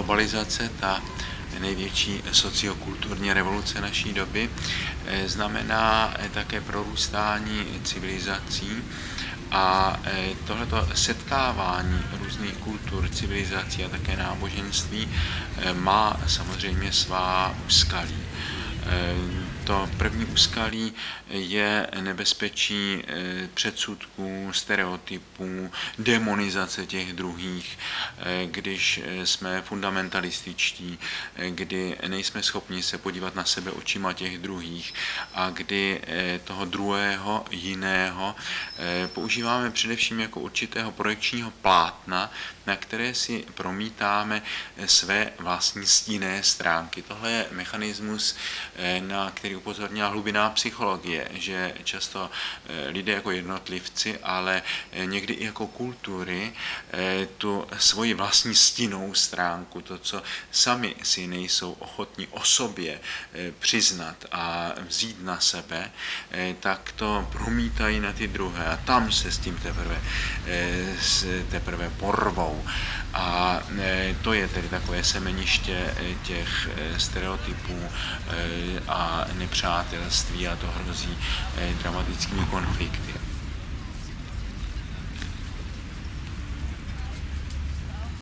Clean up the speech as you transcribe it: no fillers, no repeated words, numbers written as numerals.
globalizace, ta největší sociokulturní revoluce naší doby, znamená také prorůstání civilizací a tohleto setkávání různých kultur, civilizací a také náboženství má samozřejmě svá úskalí. To první úskalí je nebezpečí předsudků, stereotypů, demonizace těch druhých, když jsme fundamentalističtí, kdy nejsme schopni se podívat na sebe očima těch druhých a kdy toho druhého, jiného používáme především jako určitého projekčního plátna, na které si promítáme své vlastní stinné stránky. Tohle je mechanismus, na který upozornila hlubinná psychologie, že často lidé jako jednotlivci, ale někdy i jako kultury, tu svoji vlastní stinnou stránku, to, co sami si nejsou ochotní o sobě přiznat a vzít na sebe, tak to promítají na ty druhé a tam se s tím teprve porvou. A to je tedy takové semeniště těch stereotypů a nepřátelství a to hrozí dramatickými konflikty.